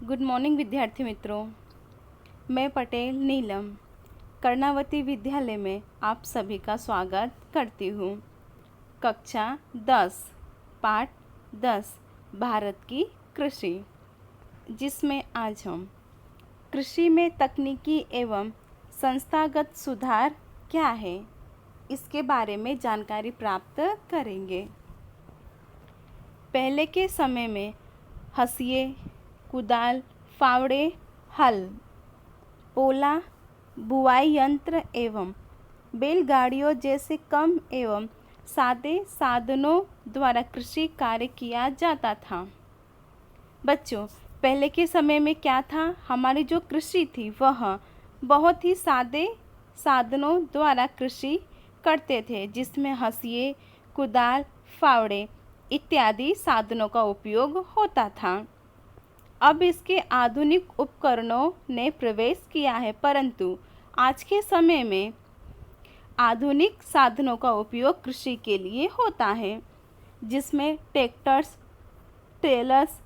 Good morning विद्यार्थी मित्रों। मैं पटेल नीलम कर्णावती विद्यालय में आप सभी का स्वागत करती हूँ। कक्षा 10 पाठ 10 भारत की कृषि, जिसमें आज हम कृषि में तकनीकी एवं संस्थागत सुधार क्या है इसके बारे में जानकारी प्राप्त करेंगे। पहले के समय में हंसिए, कुदाल, फावड़े, हल, पोला, बुआई यंत्र एवं बैलगाड़ियों जैसे कम एवं सादे साधनों द्वारा कृषि कार्य किया जाता था। बच्चों, पहले के समय में क्या था? हमारी जो कृषि थी वह बहुत ही सादे साधनों द्वारा कृषि करते थे, जिसमें हंसिए, कुदाल, फावड़े इत्यादि साधनों का उपयोग होता था। अब इसके आधुनिक उपकरणों ने प्रवेश किया है, परंतु आज के समय में आधुनिक साधनों का उपयोग कृषि के लिए होता है, जिसमें ट्रैक्टर्स, ट्रेलर्स,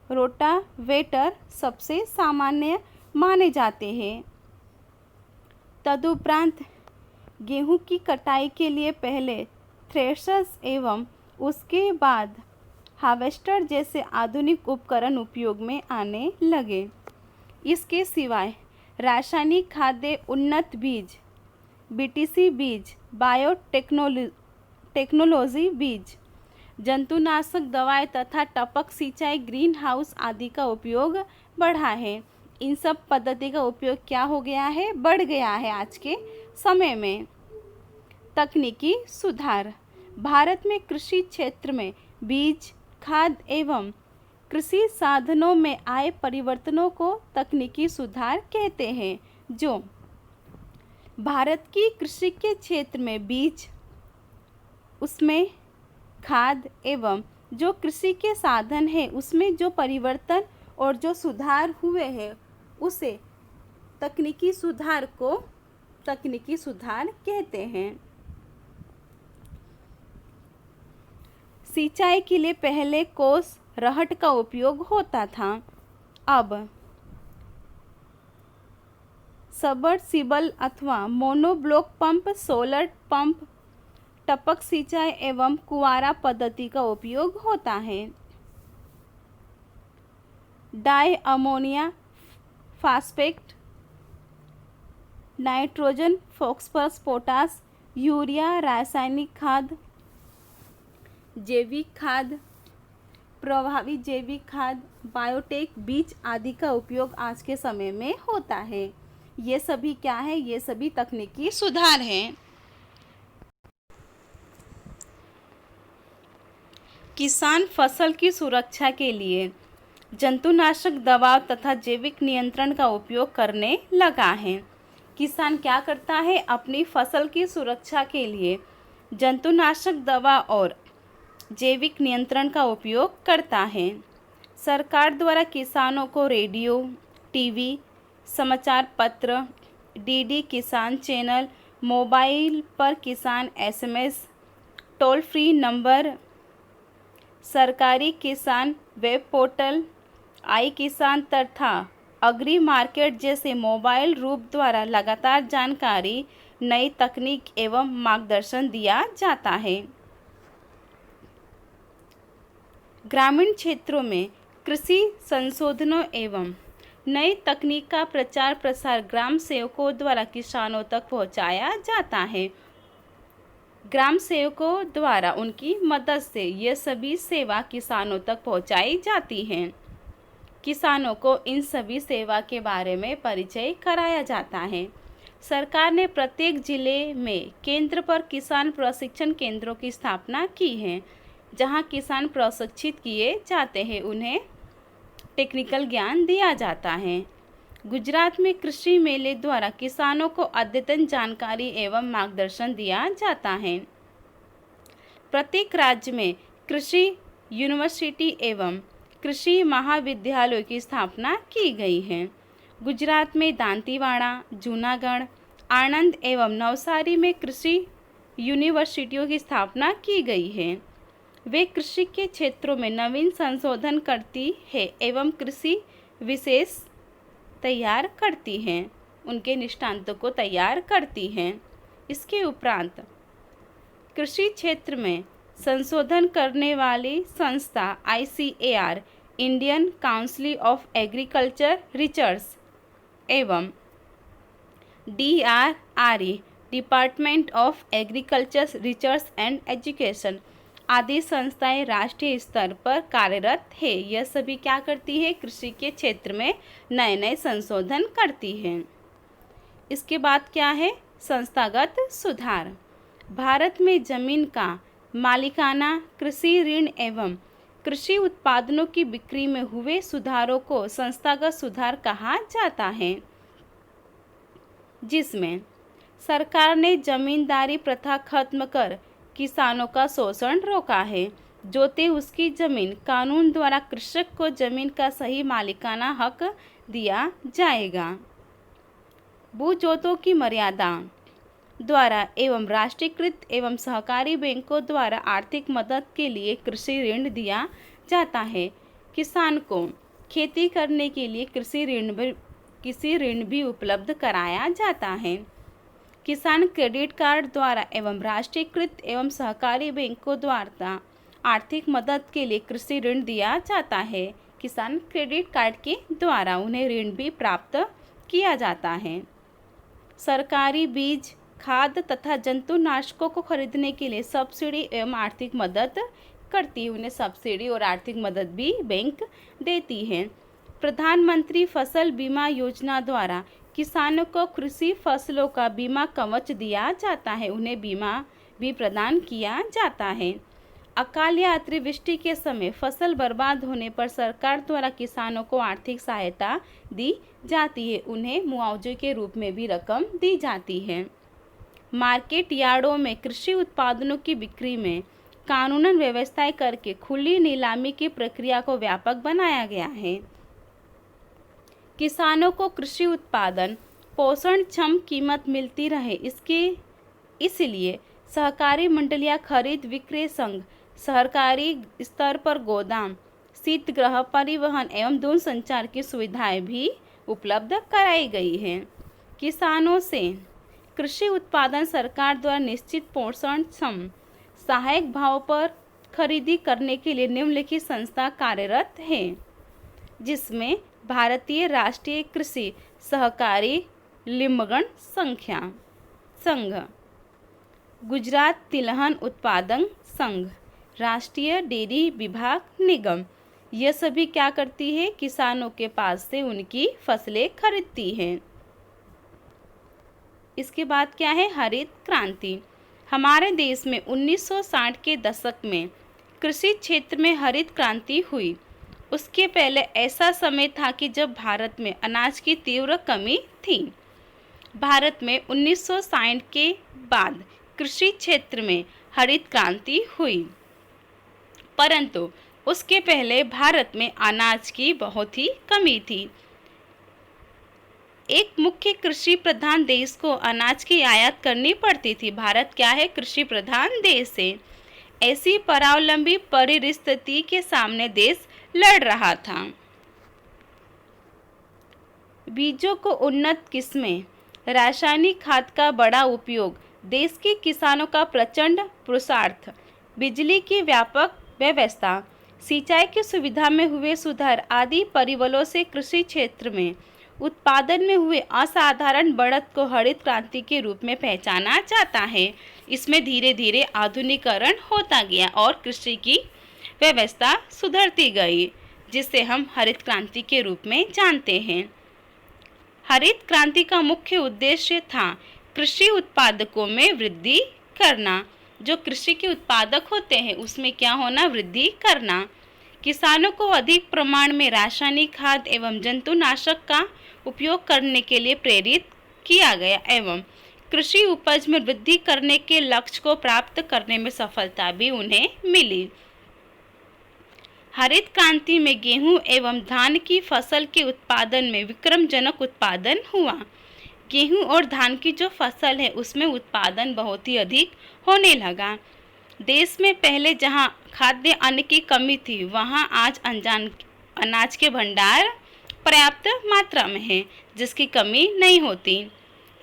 रोटावेटर सबसे सामान्य माने जाते हैं। तदुपरांत गेहूं की कटाई के लिए पहले थ्रेशर्स एवं उसके बाद हार्वेस्टर जैसे आधुनिक उपकरण उपयोग में आने लगे। इसके सिवाय रासायनिक खाद्य, उन्नत बीज, बीटीसी बीज, बायोटेक्नोलॉजी बीज, जंतुनाशक दवाएं तथा टपक सिंचाई, ग्रीन हाउस आदि का उपयोग बढ़ा है। इन सब पद्धति का उपयोग क्या हो गया है? बढ़ गया है आज के समय में। तकनीकी सुधार। भारत में कृषि क्षेत्र में बीज, खाद एवं कृषि साधनों में आए परिवर्तनों को तकनीकी सुधार कहते हैं। जो भारत की कृषि के क्षेत्र में बीज, उसमें खाद एवं जो कृषि के साधन है उसमें जो परिवर्तन और जो सुधार हुए हैं उसे तकनीकी सुधार कहते हैं। सिंचाई के लिए पहले कोस रहट का उपयोग होता था। अब सबमर्सिबल अथवा मोनोब्लॉक पंप, सोलर पंप, टपक सिंचाई एवं कुआरा पद्धति का उपयोग होता है। Di ammonia phosphate, nitrogen, phosphorus, potash, urea, रासायनिक खाद, जैविक खाद, प्रभावी जैविक खाद, बायोटेक बीज आदि का उपयोग आज के समय में होता है। ये सभी क्या है? ये सभी तकनीकी सुधार हैं। किसान फसल की सुरक्षा के लिए जंतुनाशक दवा तथा जैविक नियंत्रण का उपयोग करने लगा है। किसान क्या करता है? अपनी फसल की सुरक्षा के लिए जंतुनाशक दवा और जैविक नियंत्रण का उपयोग करता है। सरकार द्वारा किसानों को रेडियो, टीवी, समाचार पत्र, डीडी किसान चैनल, मोबाइल पर किसान एसएमएस, टोल फ्री नंबर, सरकारी किसान वेब पोर्टल, आई किसान तथा अग्री मार्केट जैसे मोबाइल रूप द्वारा लगातार जानकारी, नई तकनीक एवं मार्गदर्शन दिया जाता है। ग्रामीण क्षेत्रों में कृषि संशोधनों एवं नई तकनीक का प्रचार प्रसार ग्राम सेवकों द्वारा किसानों तक पहुंचाया जाता है। ग्राम सेवकों द्वारा उनकी मदद से ये सभी सेवा किसानों तक पहुंचाई जाती हैं। किसानों को इन सभी सेवा के बारे में परिचय कराया जाता है। सरकार ने प्रत्येक जिले में केंद्र पर किसान प्रशिक्षण केंद्रों की स्थापना की है, जहां किसान प्रशिक्षित किए जाते हैं, उन्हें टेक्निकल ज्ञान दिया जाता है। गुजरात में कृषि मेले द्वारा किसानों को अद्यतन जानकारी एवं मार्गदर्शन दिया जाता है। प्रत्येक राज्य में कृषि यूनिवर्सिटी एवं कृषि महाविद्यालयों की स्थापना की गई है। गुजरात में दांतीवाड़ा, जूनागढ़, आणंद एवं नवसारी में कृषि यूनिवर्सिटियों की स्थापना की गई है। वे कृषि के क्षेत्रों में नवीन संशोधन करती है एवं कृषि विशेष तैयार करती हैं, उनके निष्णातों को तैयार करती हैं। इसके उपरांत कृषि क्षेत्र में संशोधन करने वाली संस्था ICAR, Indian council of agriculture research एवं DRRE, department of agriculture research and education आदि संस्थाएं राष्ट्रीय स्तर पर कार्यरत है। यह सभी क्या करती है? कृषि के क्षेत्र में नए नए संशोधन करती हैं। इसके बाद क्या है? संस्थागत सुधार। भारत में जमीन का मालिकाना, कृषि ऋण एवं कृषि उत्पादनों की बिक्री में हुए सुधारों को संस्थागत सुधार कहा जाता है, जिसमें सरकार ने जमींदारी प्रथा खत्म कर किसानों का शोषण रोका है। जोते उसकी जमीन कानून द्वारा कृषक को जमीन का सही मालिकाना हक दिया जाएगा। भू जोतों की मर्यादा द्वारा एवं राष्ट्रीयकृत एवं सहकारी बैंकों द्वारा आर्थिक मदद के लिए कृषि ऋण दिया जाता है। किसान को खेती करने के लिए कृषि ऋण भी उपलब्ध कराया जाता है। किसान क्रेडिट कार्ड द्वारा एवं राष्ट्रीयकृत एवं सहकारी बैंकों द्वारा आर्थिक मदद के लिए कृषि ऋण दिया जाता है। किसान क्रेडिट कार्ड के द्वारा उन्हें ऋण भी प्राप्त किया जाता है। सरकारी बीज, खाद तथा जंतुनाशकों को खरीदने के लिए सब्सिडी एवं आर्थिक मदद करती है। उन्हें सब्सिडी और आर्थिक मदद भी बैंक देती है। प्रधानमंत्री फसल बीमा योजना द्वारा किसानों को कृषि फसलों का बीमा कवच दिया जाता है, उन्हें बीमा भी प्रदान किया जाता है। अकाल या अतिवृष्टि के समय फसल बर्बाद होने पर सरकार द्वारा किसानों को आर्थिक सहायता दी जाती है, उन्हें मुआवजे के रूप में भी रकम दी जाती है। मार्केट यार्डों में कृषि उत्पादनों की बिक्री में कानूनन व्यवस्थाएं करके खुली नीलामी की प्रक्रिया को व्यापक बनाया गया है। किसानों को कृषि उत्पादन पोषणक्षम कीमत मिलती रहे, इसलिए सहकारी मंडलियां, खरीद विक्रय संघ, सरकारी स्तर पर गोदाम, शीतगृह, परिवहन एवं दूर संचार की सुविधाएं भी उपलब्ध कराई गई हैं। किसानों से कृषि उत्पादन सरकार द्वारा निश्चित पोषणक्षम सहायक भाव पर खरीदी करने के लिए निम्नलिखित संस्था कार्यरत है, जिसमें भारतीय राष्ट्रीय कृषि सहकारी लिमगण संघ, गुजरात तिलहन उत्पादक संघ, राष्ट्रीय डेयरी विभाग निगम, यह सभी क्या करती है? किसानों के पास से उनकी फसलें खरीदती हैं। इसके बाद क्या है? हरित क्रांति। हमारे देश में 1960 के दशक में कृषि क्षेत्र में हरित क्रांति हुई। उसके पहले ऐसा समय था कि जब भारत में अनाज की तीव्र कमी थी। भारत में 1960 के बाद कृषि क्षेत्र में हरित क्रांति हुई, परंतु उसके पहले भारत में अनाज की बहुत ही कमी थी। एक मुख्य कृषि प्रधान देश को अनाज की आयात करनी पड़ती थी। भारत क्या है? कृषि प्रधान देश है। ऐसी परावलंबी परिस्थिति के सामने देश लड़ रहा था। बीजों को उन्नत किस्में, रासायनिक खाद का बड़ा उपयोग, देश के किसानों का प्रचंड पुरुषार्थ, बिजली की व्यापक व्यवस्था, सिंचाई की सुविधा में हुए सुधार आदि परिबलों से कृषि क्षेत्र में उत्पादन में हुए असाधारण बढ़त को हरित क्रांति के रूप में पहचाना जाता है। इसमें धीरे धीरे आधुनिकीकरण होता गया और कृषि की व्यवस्था सुधरती गई, जिसे हम हरित क्रांति के रूप में जानते हैं। हरित क्रांति का मुख्य उद्देश्य था कृषि उत्पादकों में वृद्धि करना। जो कृषि के उत्पादक होते हैं उसमें क्या होना? वृद्धि करना। किसानों को अधिक प्रमाण में रासायनिक खाद एवं जंतुनाशक का उपयोग करने के लिए प्रेरित किया गया एवं कृषि उपज में वृद्धि करने के लक्ष्य को प्राप्त करने में सफलता भी उन्हें मिली। हरित क्रांति में गेहूं एवं धान की फसल के उत्पादन में विक्रमजनक उत्पादन हुआ। गेहूं और धान की जो फसल है उसमें उत्पादन बहुत ही अधिक होने लगा। देश में पहले जहां खाद्य अन्न की कमी थी वहां आज अनाज के भंडार पर्याप्त मात्रा में है, जिसकी कमी नहीं होती।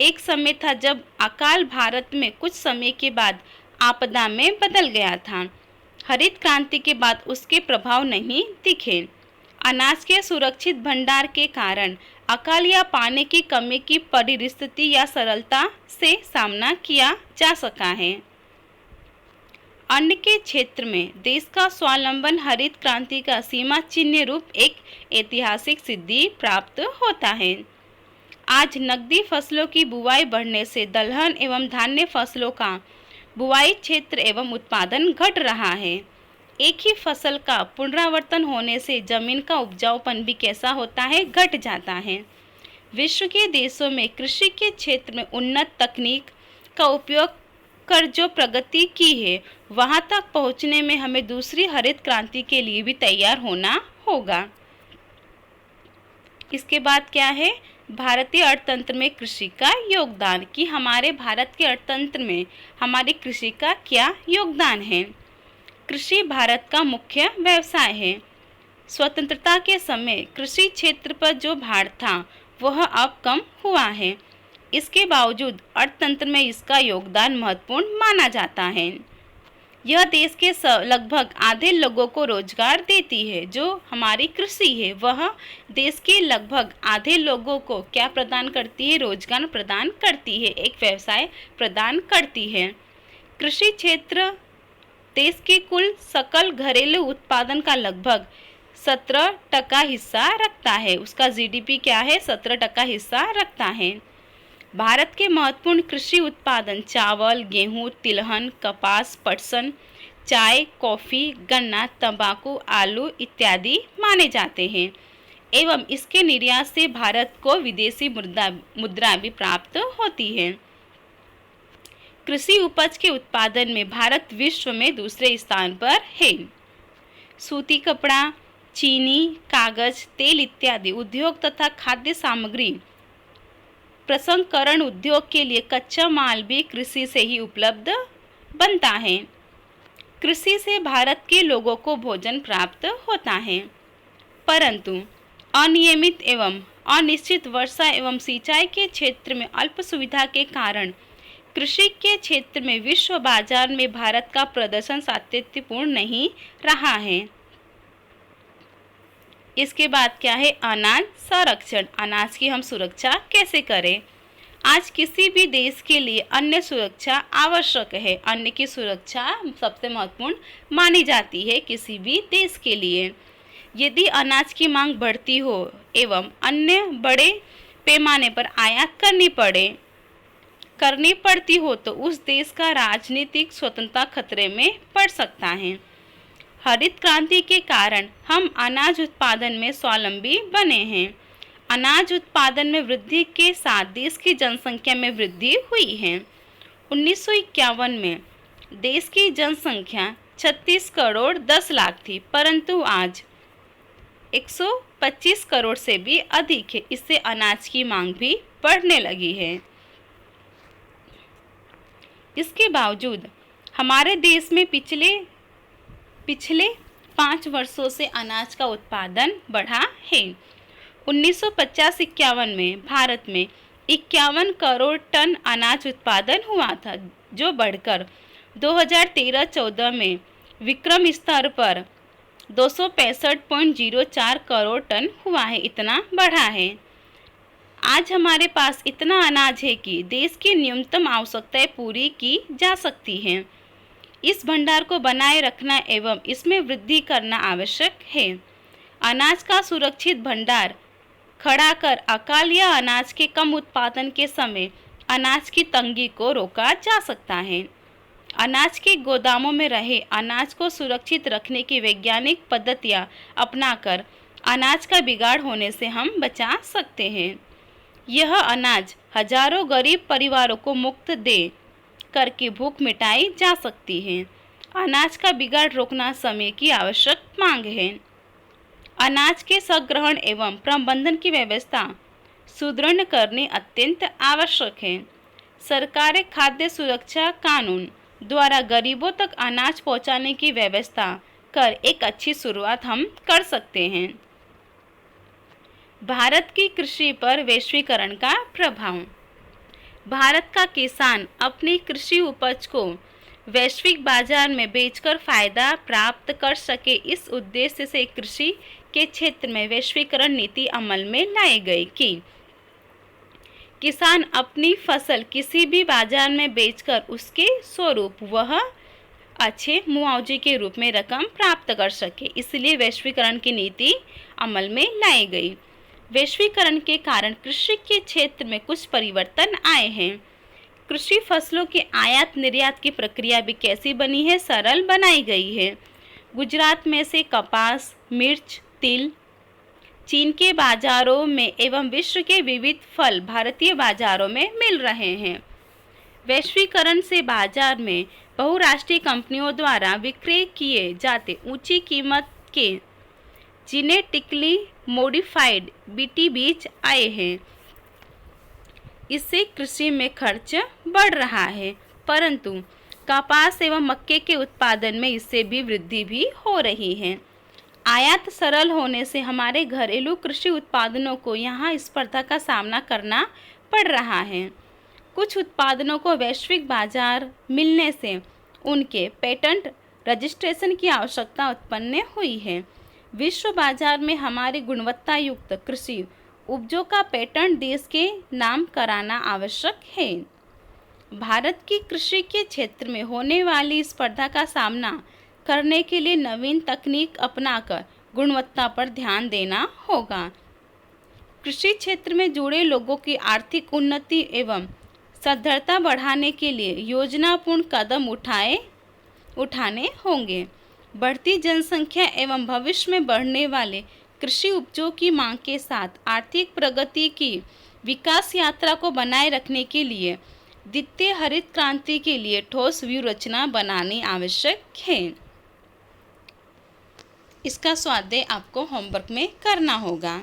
एक समय था जब अकाल भारत में कुछ समय के बाद आपदा में बदल गया था। हरित क्रांति के बाद उसके प्रभाव नहीं दिखे। अनाज के सुरक्षित भंडार के कारण अकाल या पानी की कमी की परिस्थिति या सरलता से सामना किया जा सका है। अन्न के क्षेत्र में देश का स्वावलंबन हरित क्रांति का सीमा चिन्ह रूप एक ऐतिहासिक सिद्धि प्राप्त होता है। आज नकदी फसलों की बुवाई बढ़ने से दलहन एवं धान्य फसलों का बुवाई क्षेत्र एवं उत्पादन घट रहा है। एक ही फसल का पुनरावर्तन होने से जमीन का उपजाऊपन भी कैसा होता है, घट जाता है। विश्व के देशों में कृषि के क्षेत्र में उन्नत तकनीक का उपयोग कर जो प्रगति की है, वहां तक पहुंचने में हमें दूसरी हरित क्रांति के लिए भी तैयार होना होगा। इसके बाद क्या है, भारतीय अर्थतंत्र में कृषि का योगदान, कि हमारे भारत के अर्थतंत्र में हमारी कृषि का क्या योगदान है। कृषि भारत का मुख्य व्यवसाय है। स्वतंत्रता के समय कृषि क्षेत्र पर जो भार था वह अब कम हुआ है। इसके बावजूद अर्थतंत्र में इसका योगदान महत्वपूर्ण माना जाता है। यह देश के लगभग आधे लोगों को रोजगार देती है। जो हमारी कृषि है वह देश के लगभग आधे लोगों को क्या प्रदान करती है, रोजगार प्रदान करती है, एक व्यवसाय प्रदान करती है। कृषि क्षेत्र देश के कुल सकल घरेलू उत्पादन का लगभग 17% हिस्सा रखता है। उसका जीडीपी क्या है, 17% हिस्सा रखता है। भारत के महत्वपूर्ण कृषि उत्पादन चावल, गेहूं, तिलहन, कपास, पटसन, चाय, कॉफ़ी, गन्ना, तंबाकू, आलू इत्यादि माने जाते हैं एवं इसके निर्यात से भारत को विदेशी मुद्रा भी प्राप्त होती है। कृषि उपज के उत्पादन में भारत विश्व में दूसरे स्थान पर है। सूती कपड़ा, चीनी, कागज, तेल इत्यादि उद्योग तथा खाद्य सामग्री प्रसंस्करण उद्योग के लिए कच्चा माल भी कृषि से ही उपलब्ध बनता है। कृषि से भारत के लोगों को भोजन प्राप्त होता है, परंतु अनियमित एवं अनिश्चित वर्षा एवं सिंचाई के क्षेत्र में अल्प सुविधा के कारण कृषि के क्षेत्र में विश्व बाजार में भारत का प्रदर्शन सातत्यपूर्ण नहीं रहा है। इसके बाद क्या है, अनाज संरक्षण। अनाज की हम सुरक्षा कैसे करें। आज किसी भी देश के लिए अन्न सुरक्षा आवश्यक है। अन्न की सुरक्षा सबसे महत्वपूर्ण मानी जाती है किसी भी देश के लिए। यदि अनाज की मांग बढ़ती हो एवं अन्य बड़े पैमाने पर आयात करनी पड़ती हो तो उस देश का राजनीतिक स्वतंत्रता खतरे में पड़ सकता है। हरित क्रांति के कारण हम अनाज उत्पादन में स्वावलंबी बने हैं। अनाज उत्पादन में वृद्धि के साथ देश की जनसंख्या में वृद्धि हुई है। 1951 में देश की जनसंख्या 36 करोड़ 10 लाख थी, परंतु आज 125 करोड़ से भी अधिक है। इससे अनाज की मांग भी बढ़ने लगी है। इसके बावजूद हमारे देश में पिछले 5 वर्षों से अनाज का उत्पादन बढ़ा है। 1950-51 में भारत में 51 करोड़ टन अनाज उत्पादन हुआ था, जो बढ़कर 2013-14 में विक्रम स्तर पर 265.04 करोड़ टन हुआ है। इतना बढ़ा है। आज हमारे पास इतना अनाज है कि देश की न्यूनतम आवश्यकताएं पूरी की जा सकती हैं। इस भंडार को बनाए रखना एवं इसमें वृद्धि करना आवश्यक है। अनाज का सुरक्षित भंडार खड़ा कर अकाल या अनाज के कम उत्पादन के समय अनाज की तंगी को रोका जा सकता है। अनाज के गोदामों में रहे अनाज को सुरक्षित रखने की वैज्ञानिक पद्धतियां अपनाकर अनाज का बिगाड़ होने से हम बचा सकते हैं। यह अनाज हजारों गरीब परिवारों को मुफ्त दे करके भूख मिटाई जा सकती है। अनाज का बिगाड़ रोकना समय की आवश्यक मांग है। अनाज के संग्रहण एवं प्रबंधन की व्यवस्था सुदृढ़ करनी अत्यंत आवश्यक है। सरकारी खाद्य सुरक्षा कानून द्वारा गरीबों तक अनाज पहुंचाने की व्यवस्था कर एक अच्छी शुरुआत हम कर सकते हैं। भारत की कृषि पर वैश्वीकरण का प्रभाव। भारत का किसान अपनी कृषि उपज को वैश्विक बाजार में बेचकर फायदा प्राप्त कर सके, इस उद्देश्य से कृषि के क्षेत्र में वैश्वीकरण नीति अमल में लाई गई कि किसान अपनी फसल किसी भी बाजार में बेचकर उसके स्वरूप वह अच्छे मुआवजे के रूप में रकम प्राप्त कर सके, इसलिए वैश्वीकरण की नीति अमल में लाई गई। वैश्वीकरण के कारण कृषि के क्षेत्र में कुछ परिवर्तन आए हैं। कृषि फसलों के आयात निर्यात की प्रक्रिया भी कैसी बनी है, सरल बनाई गई है। गुजरात में से कपास, मिर्च, तिल चीन के बाजारों में एवं विश्व के विविध फल भारतीय बाजारों में मिल रहे हैं। वैश्वीकरण से बाजार में बहुराष्ट्रीय कंपनियों द्वारा विक्रय किए जाते ऊंची कीमत के जेनेटिकली मॉडिफाइड बीटी बीज आए हैं। इससे कृषि में खर्च बढ़ रहा है, परंतु कपास एवं मक्के के उत्पादन में इससे भी वृद्धि भी हो रही है। आयात सरल होने से हमारे घरेलू कृषि उत्पादनों को यहाँ स्पर्धा का सामना करना पड़ रहा है। कुछ उत्पादनों को वैश्विक बाजार मिलने से उनके पेटेंट रजिस्ट्रेशन की आवश्यकता उत्पन्न हुई है। विश्व बाजार में हमारी गुणवत्ता युक्त कृषि उपजों का पेटेंट देश के नाम कराना आवश्यक है। भारत की कृषि के क्षेत्र में होने वाली स्पर्धा का सामना करने के लिए नवीन तकनीक अपनाकर गुणवत्ता पर ध्यान देना होगा। कृषि क्षेत्र में जुड़े लोगों की आर्थिक उन्नति एवं सदृढ़ता बढ़ाने के लिए योजनापूर्ण कदम उठाने होंगे। बढ़ती जनसंख्या एवं भविष्य में बढ़ने वाले कृषि उपजों की मांग के साथ आर्थिक प्रगति की विकास यात्रा को बनाए रखने के लिए द्वितीय हरित क्रांति के लिए ठोस व्यूह रचना बनानी आवश्यक है। इसका स्वाध्याय आपको होमवर्क में करना होगा।